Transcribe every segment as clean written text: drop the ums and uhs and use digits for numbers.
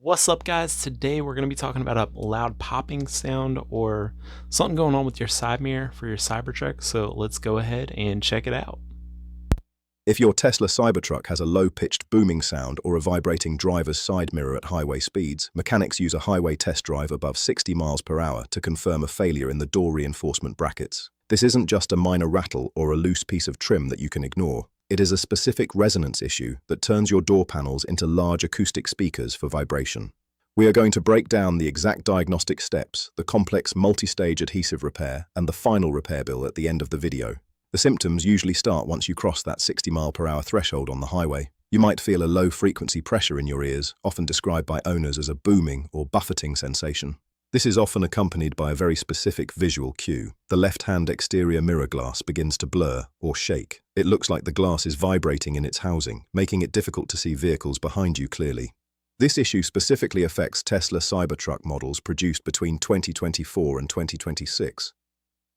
What's up, guys? Today we're going to be talking about a loud popping sound or something going on with your side mirror for your Cybertruck. So let's go ahead and check it out. If your Tesla Cybertruck has a low-pitched booming sound or a vibrating driver's side mirror at highway speeds, mechanics use a highway test drive above 60 miles per hour to confirm a failure in the door reinforcement brackets. This isn't just a minor rattle or a loose piece of trim that you can ignore. It is a specific resonance issue that turns your door panels into large acoustic speakers for vibration. We are going to break down the exact diagnostic steps, the complex multi-stage adhesive repair, and the final repair bill at the end of the video. The symptoms usually start once you cross that 60-mile-per-hour threshold on the highway. You might feel a low-frequency pressure in your ears, often described by owners as a booming or buffeting sensation. This is often accompanied by a very specific visual cue. The left-hand exterior mirror glass begins to blur or shake. It looks like the glass is vibrating in its housing, making it difficult to see vehicles behind you clearly. This issue specifically affects Tesla Cybertruck models produced between 2024 and 2026.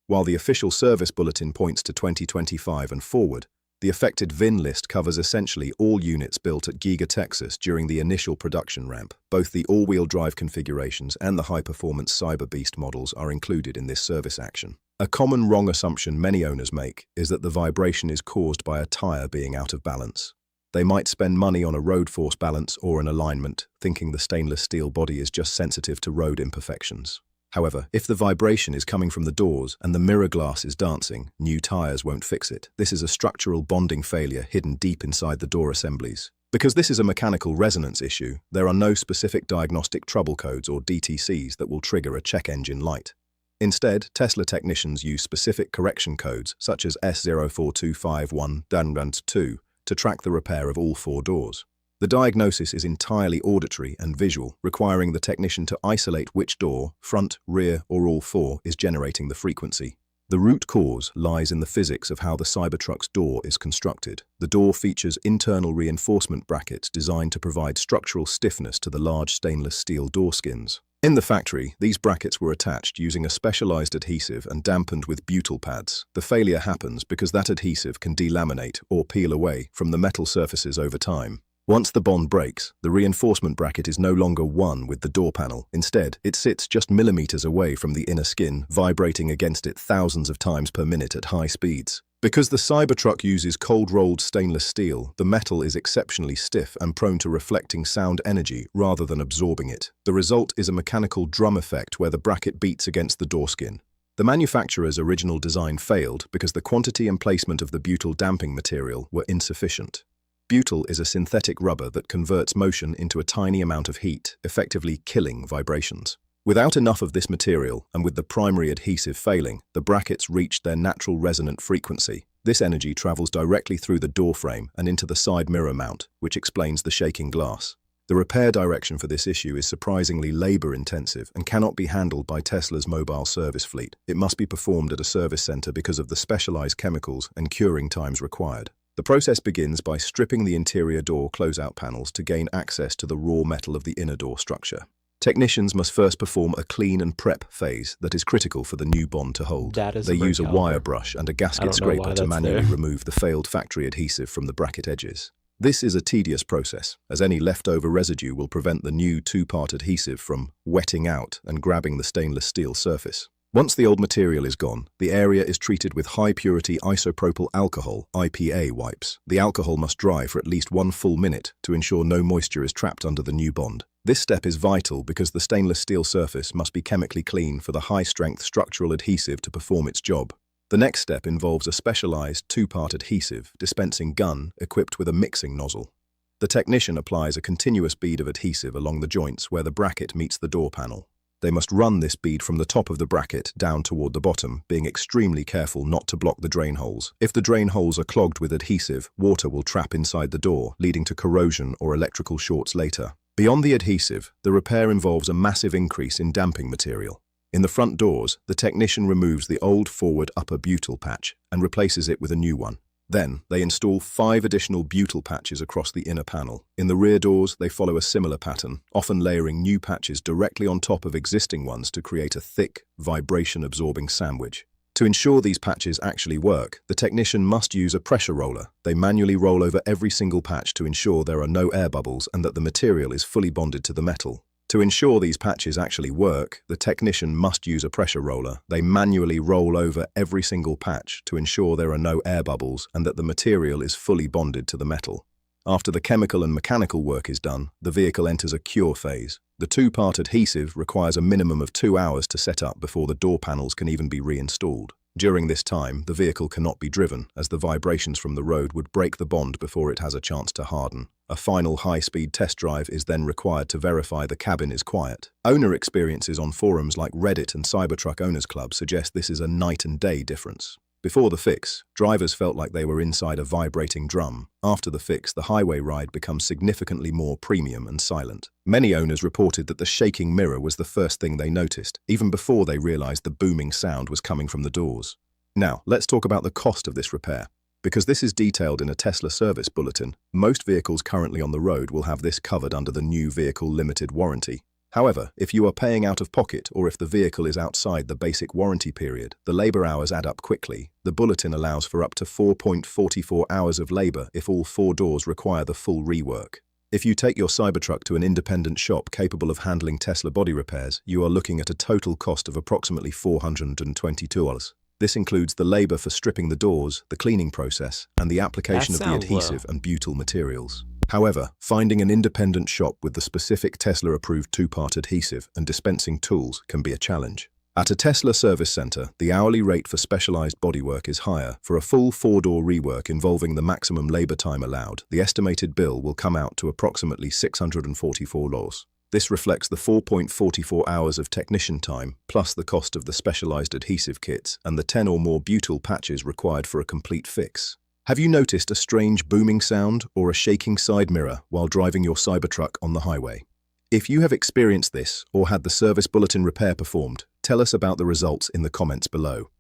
While the official service bulletin points to 2025 and forward, the affected VIN list covers essentially all units built at Giga, Texas during the initial production ramp. Both the all-wheel drive configurations and the high-performance Cyberbeast models are included in this service action. A common wrong assumption many owners make is that the vibration is caused by a tire being out of balance. They might spend money on a road force balance or an alignment, thinking the stainless steel body is just sensitive to road imperfections. However, if the vibration is coming from the doors and the mirror glass is dancing, new tires won't fix it. This is a structural bonding failure hidden deep inside the door assemblies. Because this is a mechanical resonance issue, there are no specific diagnostic trouble codes or DTCs that will trigger a check engine light. Instead, Tesla technicians use specific correction codes such as S042512 to track the repair of all four doors. The diagnosis is entirely auditory and visual, requiring the technician to isolate which door, front, rear, or all four, is generating the frequency. The root cause lies in the physics of how the Cybertruck's door is constructed. The door features internal reinforcement brackets designed to provide structural stiffness to the large stainless steel door skins. In the factory, these brackets were attached using a specialized adhesive and dampened with butyl pads. The failure happens because that adhesive can delaminate or peel away from the metal surfaces over time. Once the bond breaks, the reinforcement bracket is no longer one with the door panel. Instead, it sits just millimeters away from the inner skin, vibrating against it thousands of times per minute at high speeds. Because the Cybertruck uses cold-rolled stainless steel, the metal is exceptionally stiff and prone to reflecting sound energy rather than absorbing it. The result is a mechanical drum effect where the bracket beats against the door skin. The manufacturer's original design failed because the quantity and placement of the butyl damping material were insufficient. Butyl is a synthetic rubber that converts motion into a tiny amount of heat, effectively killing vibrations. Without enough of this material, and with the primary adhesive failing, the brackets reached their natural resonant frequency. This energy travels directly through the door frame and into the side mirror mount, which explains the shaking glass. The repair direction for this issue is surprisingly labor-intensive and cannot be handled by Tesla's mobile service fleet. It must be performed at a service center because of the specialized chemicals and curing times required. The process begins by stripping the interior door closeout panels to gain access to the raw metal of the inner door structure. Technicians must first perform a clean and prep phase that is critical for the new bond to hold. They use a wire brush and a gasket scraper to manually remove the failed factory adhesive from the bracket edges. This is a tedious process, as any leftover residue will prevent the new two-part adhesive from wetting out and grabbing the stainless steel surface. Once the old material is gone, the area is treated with high-purity isopropyl alcohol (IPA) wipes. The alcohol must dry for at least 1 full minute to ensure no moisture is trapped under the new bond. This step is vital because the stainless steel surface must be chemically clean for the high-strength structural adhesive to perform its job. The next step involves a specialized two-part adhesive dispensing gun equipped with a mixing nozzle. The technician applies a continuous bead of adhesive along the joints where the bracket meets the door panel. They must run this bead from the top of the bracket down toward the bottom, being extremely careful not to block the drain holes. If the drain holes are clogged with adhesive, water will trap inside the door, leading to corrosion or electrical shorts later. Beyond the adhesive, the repair involves a massive increase in damping material. In the front doors, the technician removes the old forward upper butyl patch and replaces it with a new one. Then, they install 5 additional butyl patches across the inner panel. In the rear doors, they follow a similar pattern, often layering new patches directly on top of existing ones to create a thick, vibration-absorbing sandwich. To ensure these patches actually work, the technician must use a pressure roller. They manually roll over every single patch to ensure there are no air bubbles and that the material is fully bonded to the metal. To ensure these patches actually work, the technician must use a pressure roller. They manually roll over every single patch to ensure there are no air bubbles and that the material is fully bonded to the metal. After the chemical and mechanical work is done, the vehicle enters a cure phase. The two-part adhesive requires a minimum of 2 hours to set up before the door panels can even be reinstalled. During this time, the vehicle cannot be driven, as the vibrations from the road would break the bond before it has a chance to harden. A final high-speed test drive is then required to verify the cabin is quiet. Owner experiences on forums like Reddit and Cybertruck Owners Club suggest this is a night and day difference. Before the fix, drivers felt like they were inside a vibrating drum. After the fix, the highway ride becomes significantly more premium and silent. Many owners reported that the shaking mirror was the first thing they noticed, even before they realized the booming sound was coming from the doors. Now, let's talk about the cost of this repair. Because this is detailed in a Tesla service bulletin, most vehicles currently on the road will have this covered under the new vehicle limited warranty. However, if you are paying out of pocket or if the vehicle is outside the basic warranty period, the labor hours add up quickly. The bulletin allows for up to 4.44 hours of labor if all 4 doors require the full rework. If you take your Cybertruck to an independent shop capable of handling Tesla body repairs, you are looking at a total cost of approximately $422. This includes the labor for stripping the doors, the cleaning process, and the application of the adhesive and butyl materials. However, finding an independent shop with the specific Tesla-approved 2-part adhesive and dispensing tools can be a challenge. At a Tesla service center, the hourly rate for specialized bodywork is higher. For a full 4-door rework involving the maximum labor time allowed, the estimated bill will come out to approximately $644. This reflects the 4.44 hours of technician time, plus the cost of the specialized adhesive kits and the 10 or more butyl patches required for a complete fix. Have you noticed a strange booming sound or a shaking side mirror while driving your Cybertruck on the highway? If you have experienced this or had the service bulletin repair performed, tell us about the results in the comments below.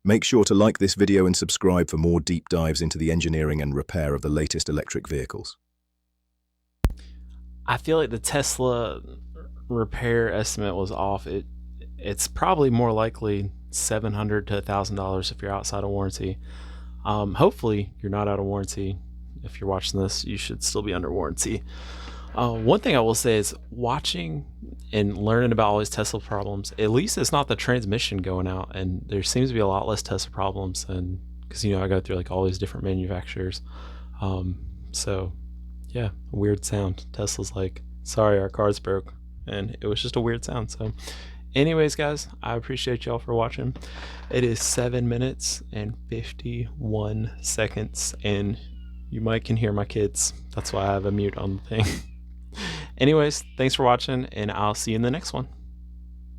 Make sure to like this video and subscribe for more deep dives into the engineering and repair of the latest electric vehicles. I feel like the Tesla repair estimate was off. It's probably more likely $700 to $1,000 if you're outside of warranty. Hopefully you're not out of warranty. If you're watching this, you should still be under warranty. One thing I will say is watching and learning about all these Tesla problems, at least it's not the transmission going out, and there seems to be a lot less Tesla problems, and because I go through like all these different manufacturers. So yeah, weird sound. Tesla's like, sorry, our car's broke, and it was just a weird sound. So anyways, guys, I appreciate y'all for watching. It is 7 minutes and 51 seconds, and you might can hear my kids. That's why I have a mute on the thing. Anyways, thanks for watching, and I'll see you in the next one.